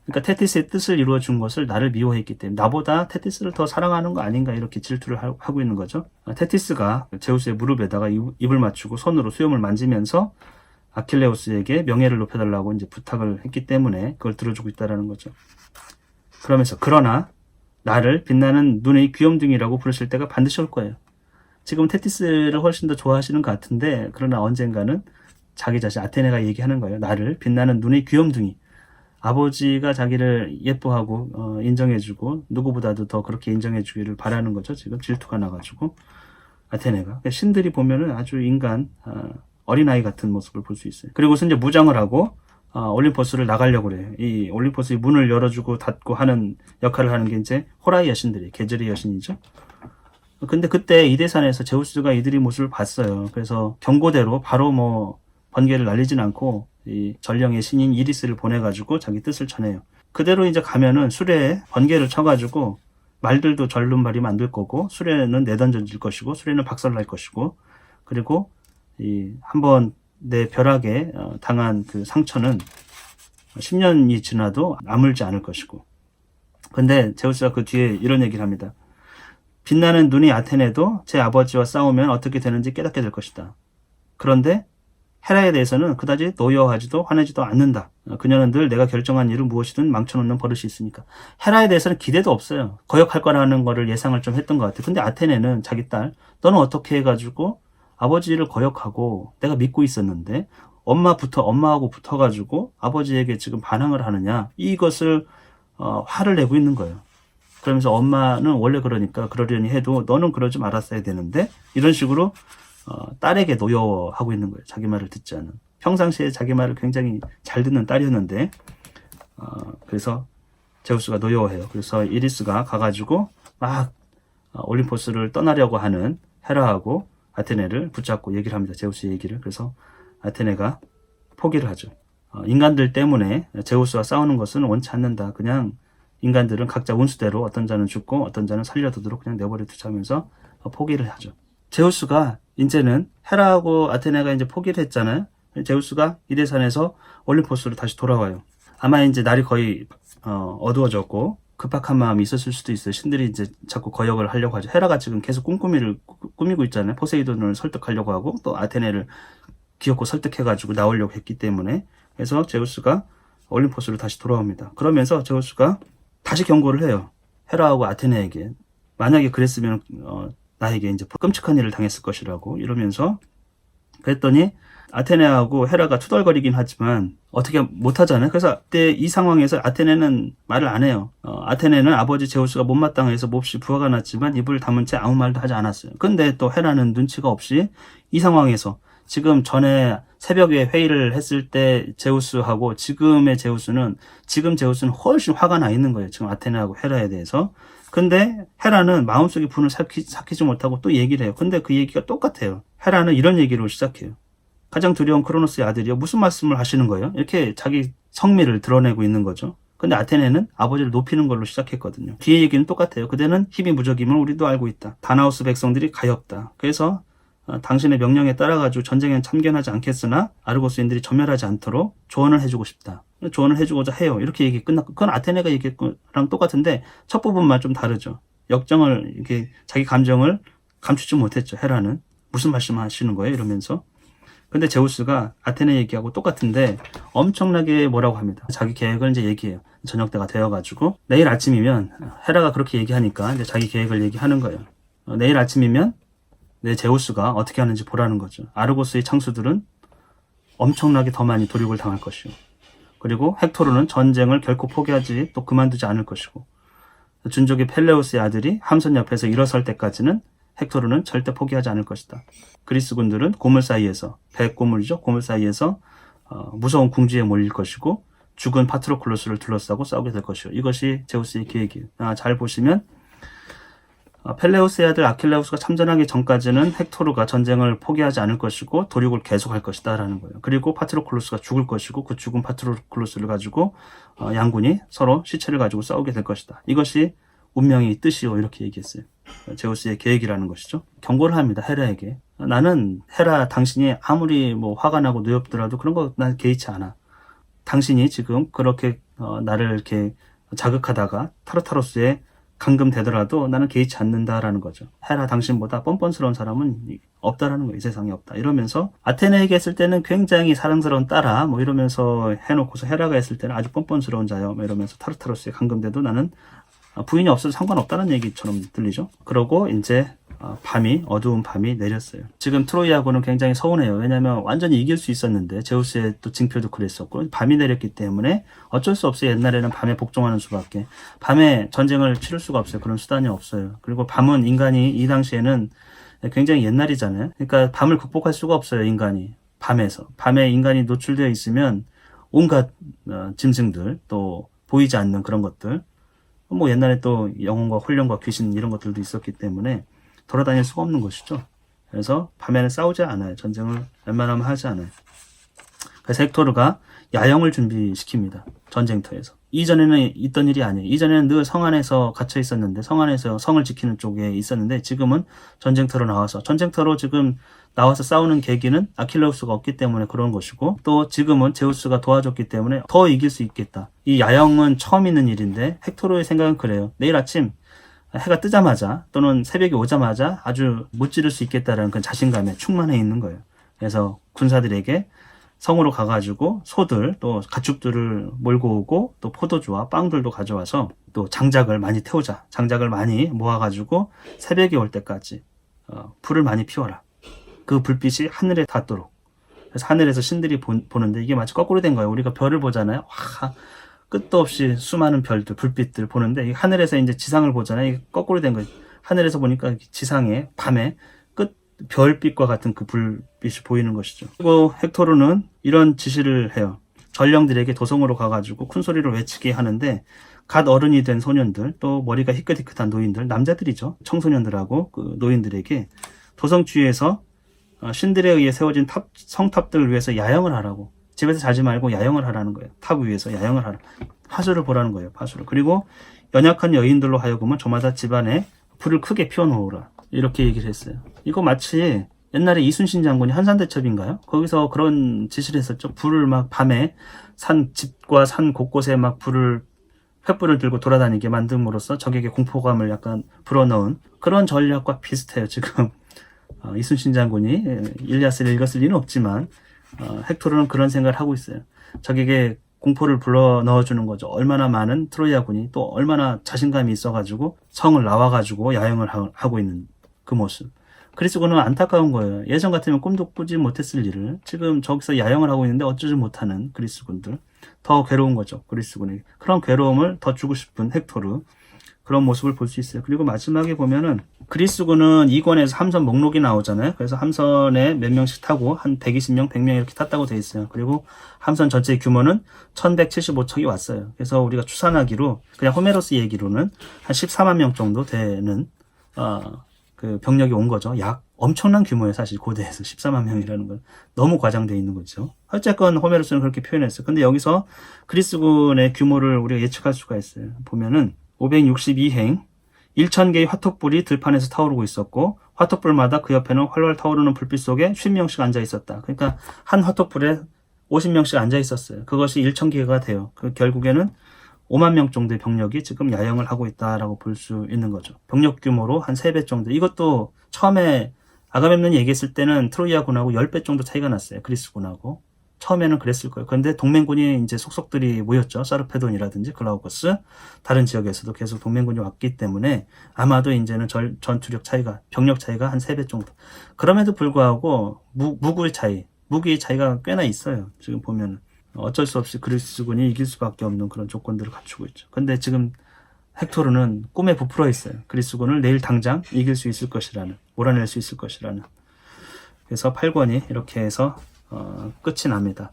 그러니까 테티스의 뜻을 이루어 준 것을 나를 미워했기 때문에 나보다 테티스를 더 사랑하는 거 아닌가 이렇게 질투를 하고 있는 거죠. 테티스가 제우스의 무릎에다가 입을 맞추고 손으로 수염을 만지면서 아킬레우스에게 명예를 높여달라고 이제 부탁을 했기 때문에 그걸 들어주고 있다라는 거죠. 그러면서 그러나 나를 빛나는 눈의 귀염둥이라고 부르실 때가 반드시 올 거예요. 지금 테티스를 훨씬 더 좋아하시는 것 같은데 그러나 언젠가는 자기 자신 아테네가 얘기하는 거예요. 나를 빛나는 눈의 귀염둥이. 아버지가 자기를 예뻐하고 인정해주고 누구보다도 더 그렇게 인정해주기를 바라는 거죠. 지금 질투가 나가지고 아테네가. 신들이 보면은 아주 인간 어린아이 같은 모습을 볼 수 있어요. 그리고서 이제 무장을 하고 올림포스를 나가려고 그래요. 이 올림포스의 문을 열어주고 닫고 하는 역할을 하는 게 이제 호라이 여신들이 계절의 여신이죠. 근데 그때 이대산에서 제우스가 이들이 모습을 봤어요. 그래서 경고대로 바로 뭐 번개를 날리진 않고 이 전령의 신인 이리스를 보내가지고 자기 뜻을 전해요. 그대로 이제 가면은 수레에 번개를 쳐가지고 말들도 절름발이 만들 거고 수레는 내던져질 것이고 수레는 박살날 것이고 그리고 이 한번 내 벼락에 당한 그 상처는 10년이 지나도 아물지 않을 것이고 근데 제우스가 그 뒤에 이런 얘기를 합니다. 빛나는 눈이 아테네도 제 아버지와 싸우면 어떻게 되는지 깨닫게 될 것이다. 그런데 헤라에 대해서는 그다지 노여워하지도 화내지도 않는다. 그녀는 늘 내가 결정한 일은 무엇이든 망쳐놓는 버릇이 있으니까. 헤라에 대해서는 기대도 없어요. 거역할 거라는 거를 예상을 좀 했던 것 같아요. 근데 아테네는 자기 딸 너는 어떻게 해가지고 아버지를 거역하고 내가 믿고 있었는데 엄마하고 붙어가지고 아버지에게 지금 반항을 하느냐 이것을 화를 내고 있는 거예요. 그러면서 엄마는 원래 그러니까 그러려니 해도 너는 그러지 말았어야 되는데 이런 식으로 딸에게 노여워하고 있는 거예요. 자기 말을 듣지 않은. 평상시에 자기 말을 굉장히 잘 듣는 딸이었는데 그래서 제우스가 노여워해요. 그래서 이리스가 가가지고 막 올림포스를 떠나려고 하는 헤라하고 아테네를 붙잡고 얘기를 합니다. 제우스의 얘기를. 그래서 아테네가 포기를 하죠. 인간들 때문에 제우스와 싸우는 것은 원치 않는다. 그냥 인간들은 각자 운수대로 어떤 자는 죽고 어떤 자는 살려두도록 그냥 내버려 두자면서 포기를 하죠. 제우스가 이제는 헤라하고 아테네가 이제 포기를 했잖아요. 제우스가 이대산에서 올림포스로 다시 돌아와요. 아마 이제 날이 거의 어두워졌고 급박한 마음이 있었을 수도 있어요. 신들이 이제 자꾸 거역을 하려고 하죠. 헤라가 지금 계속 꾸미고 있잖아요. 포세이돈을 설득하려고 하고 또 아테네를 귀엽고 설득해가지고 나오려고 했기 때문에 그래서 제우스가 올림포스로 다시 돌아옵니다. 그러면서 제우스가 다시 경고를 해요. 헤라하고 아테네에게. 만약에 그랬으면 나에게 이제 끔찍한 일을 당했을 것이라고 이러면서 그랬더니 아테네하고 헤라가 투덜거리긴 하지만 어떻게 못하잖아요. 그래서 그때 이 상황에서 아테네는 말을 안 해요. 아테네는 아버지 제우스가 못마땅해서 몹시 부하가 났지만 입을 다문 채 아무 말도 하지 않았어요. 근데 또 헤라는 눈치가 없이 이 상황에서 지금 전에 새벽에 회의를 했을 때 제우스하고 지금 제우스는 훨씬 화가 나 있는 거예요. 지금 아테네하고 헤라에 대해서. 근데 헤라는 마음속에 분을 삭히지 못하고 또 얘기를 해요. 근데 그 얘기가 똑같아요. 헤라는 이런 얘기로 시작해요. 가장 두려운 크로노스의 아들이요. 무슨 말씀을 하시는 거예요? 이렇게 자기 성미를 드러내고 있는 거죠. 근데 아테네는 아버지를 높이는 걸로 시작했거든요. 뒤에 얘기는 똑같아요. 그대는 힘이 무적임을 우리도 알고 있다. 다나우스 백성들이 가엾다. 그래서 당신의 명령에 따라가지고 전쟁에 참견하지 않겠으나 아르고스인들이 전멸하지 않도록 조언을 해주고 싶다. 조언을 해주고자 해요. 이렇게 얘기 끝났고 그건 아테네가 얘기한 거랑 똑같은데 첫 부분만 좀 다르죠. 역정을 이렇게 자기 감정을 감추지 못했죠. 헤라는 무슨 말씀하시는 거예요? 이러면서. 근데 제우스가 아테네 얘기하고 똑같은데 엄청나게 뭐라고 합니다. 자기 계획을 이제 얘기해요. 저녁 때가 되어가지고 내일 아침이면 헤라가 그렇게 얘기하니까 이제 자기 계획을 얘기하는 거예요. 내일 아침이면 내 제우스가 어떻게 하는지 보라는 거죠. 아르고스의 창수들은 엄청나게 더 많이 도륙을 당할 것이고 그리고 헥토르는 전쟁을 결코 포기하지 또 그만두지 않을 것이고 준족의 펠레우스의 아들이 함선 옆에서 일어설 때까지는 헥토르는 절대 포기하지 않을 것이다. 그리스 군들은 고물 사이에서 백고물이죠. 고물 사이에서 무서운 궁지에 몰릴 것이고 죽은 파트로클로스를 둘러싸고 싸우게 될 것이요. 이것이 제우스의 계획이에요. 잘 보시면 펠레우스의 아들 아킬레우스가 참전하기 전까지는 헥토르가 전쟁을 포기하지 않을 것이고 도륙을 계속할 것이다 라는 거예요. 그리고 파트로클루스가 죽을 것이고 그 죽은 파트로클루스를 가지고 양군이 서로 시체를 가지고 싸우게 될 것이다. 이것이 운명의 뜻이요 이렇게 얘기했어요. 제우스의 계획이라는 것이죠. 경고를 합니다. 헤라에게. 나는 헤라 당신이 아무리 뭐 화가 나고 뇌없더라도 그런 거 난 개의치 않아. 당신이 지금 그렇게 나를 이렇게 자극하다가 타르타로스에 감금되더라도 나는 개의치 않는다라는 거죠. 헤라 당신보다 뻔뻔스러운 사람은 없다라는 거예요. 이 세상에 없다. 이러면서 아테네에게 했을 때는 굉장히 사랑스러운 딸아 뭐 이러면서 해놓고서 헤라가 했을 때는 아주 뻔뻔스러운 자요. 뭐 이러면서 타르타로스에 감금돼도 나는 부인이 없어도 상관없다는 얘기처럼 들리죠. 그러고 이제 어두운 밤이 내렸어요. 지금 트로이하고는 굉장히 서운해요. 왜냐하면 완전히 이길 수 있었는데 제우스의 또 징표도 그랬었고 밤이 내렸기 때문에 어쩔 수 없어요. 옛날에는 밤에 복종하는 수밖에. 밤에 전쟁을 치를 수가 없어요. 그런 수단이 없어요. 그리고 밤은 인간이 이 당시에는 굉장히 옛날이잖아요. 그러니까 밤을 극복할 수가 없어요. 인간이 밤에 인간이 노출되어 있으면 온갖 짐승들 또 보이지 않는 그런 것들 뭐 옛날에 또 영혼과 혼령과 귀신 이런 것들도 있었기 때문에 돌아다닐 수가 없는 것이죠. 그래서 밤에는 싸우지 않아요. 전쟁을 웬만하면 하지 않아요. 그래서 헥토르가 야영을 준비시킵니다. 전쟁터에서. 이전에는 있던 일이 아니에요. 이전에는 늘 성 안에서 갇혀 있었는데 성 안에서 성을 지키는 쪽에 있었는데 지금은 전쟁터로 나와서 전쟁터로 지금 나와서 싸우는 계기는 아킬레우스가 없기 때문에 그런 것이고 또 지금은 제우스가 도와줬기 때문에 더 이길 수 있겠다. 이 야영은 처음 있는 일인데 헥토르의 생각은 그래요. 내일 아침 해가 뜨자마자 또는 새벽이 오자마자 아주 무찌를 수 있겠다라는 그런 자신감에 충만해 있는 거예요. 그래서 군사들에게 성으로 가가지고 소들 또 가축들을 몰고 오고 또 포도주와 빵들도 가져와서 또 장작을 많이 태우자. 장작을 많이 모아가지고 새벽이 올 때까지 불을 많이 피워라. 그 불빛이 하늘에 닿도록. 그래서 하늘에서 신들이 보는데 이게 마치 거꾸로 된 거예요. 우리가 별을 보잖아요. 와, 끝도 없이 수많은 별들, 불빛들 보는데 하늘에서 이제 지상을 보잖아요. 이게 거꾸로 된 거예요. 하늘에서 보니까 지상에 밤에 별빛과 같은 그 불빛이 보이는 것이죠. 그리고 헥토르는 이런 지시를 해요. 전령들에게 도성으로 가가지고 큰 소리로 외치게 하는데 갓 어른이 된 소년들 또 머리가 희끗희끗한 노인들 남자들이죠. 청소년들하고 그 노인들에게 도성 주위에서 신들에 의해 세워진 성탑들을 위해서 야영을 하라고. 집에서 자지 말고 야영을 하라는 거예요. 탑 위에서 야영을 하라. 파수를 보라는 거예요. 파수를. 그리고 연약한 여인들로 하여금은 저마다 집안에 불을 크게 피워놓으라. 이렇게 얘기를 했어요. 이거 마치 옛날에 이순신 장군이 한산대첩인가요? 거기서 그런 지시를 했었죠. 불을 막 밤에 집과 산 곳곳에 막 횃불을 들고 돌아다니게 만듦으로써 적에게 공포감을 약간 불어넣은 그런 전략과 비슷해요. 지금 이순신 장군이 일리아스를 읽었을 리는 없지만 헥토르는 그런 생각을 하고 있어요. 적에게 공포를 불러 넣어주는 거죠. 얼마나 많은 트로이아군이 또 얼마나 자신감이 있어가지고 성을 나와가지고 야영을 하고 있는 그 모습. 그리스군은 안타까운 거예요. 예전 같으면 꿈도 꾸지 못했을 일을 지금 저기서 야영을 하고 있는데 어쩌지 못하는 그리스군들. 더 괴로운 거죠. 그리스군이. 그런 괴로움을 더 주고 싶은 헥토르. 그런 모습을 볼 수 있어요. 그리고 마지막에 보면은 그리스군은 2권에서 함선 목록이 나오잖아요. 그래서 함선에 몇 명씩 타고 한 120명, 100명 이렇게 탔다고 돼 있어요. 그리고 함선 전체의 규모는 1175척이 왔어요. 그래서 우리가 추산하기로 그냥 호메로스 얘기로는 한 14만 명 정도 되는 그 병력이 온 거죠. 약 엄청난 규모예요. 사실 고대에서 14만 명이라는 건 너무 과장되어 있는 거죠. 어쨌건 호메로스는 그렇게 표현했어요. 근데 여기서 그리스군의 규모를 우리가 예측할 수가 있어요. 보면은 562행 1000개의 화톡불이 들판에서 타오르고 있었고 화톡불마다 그 옆에는 활활 타오르는 불빛 속에 50명씩 앉아 있었다. 그러니까 한 화톡불에 50명씩 앉아 있었어요. 그것이 1000개가 돼요. 그 결국에는 5만 명 정도의 병력이 지금 야영을 하고 있다라고 볼 수 있는 거죠. 병력 규모로 한 3배 정도. 이것도 처음에 아가멤논이 얘기했을 때는 트로이아군하고 10배 정도 차이가 났어요. 그리스군하고. 처음에는 그랬을 거예요. 그런데 동맹군이 이제 속속들이 모였죠. 사르페돈이라든지 글라우거스, 다른 지역에서도 계속 동맹군이 왔기 때문에 아마도 이제는 전투력 차이가, 병력 차이가 한 3배 정도. 그럼에도 불구하고 무기의 차이가 꽤나 있어요. 지금 보면 어쩔 수 없이 그리스군이 이길 수밖에 없는 그런 조건들을 갖추고 있죠. 근데 지금 헥토르는 꿈에 부풀어 있어요. 그리스군을 내일 당장 이길 수 있을 것이라는, 몰아낼 수 있을 것이라는. 그래서 8권이 이렇게 해서 끝이 납니다.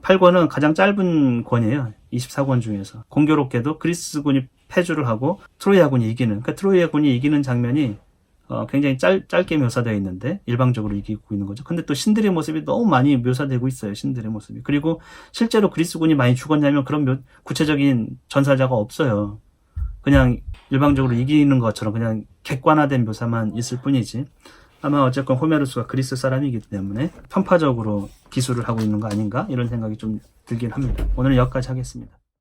8권은 가장 짧은 권이에요. 24권 중에서. 공교롭게도 그리스군이 패주를 하고 트로이아군이 이기는, 그러니까 트로이아군이 이기는 장면이 굉장히 짧게 묘사되어 있는데 일방적으로 이기고 있는 거죠. 근데 또 신들의 모습이 너무 많이 묘사되고 있어요. 신들의 모습이. 그리고 실제로 그리스군이 많이 죽었냐면 그런 구체적인 전사자가 없어요. 그냥 일방적으로 이기는 것처럼 그냥 객관화된 묘사만 있을 뿐이지. 아마 어쨌건 호메로스가 그리스 사람이기 때문에 편파적으로 기술을 하고 있는 거 아닌가 이런 생각이 좀 들긴 합니다. 오늘은 여기까지 하겠습니다.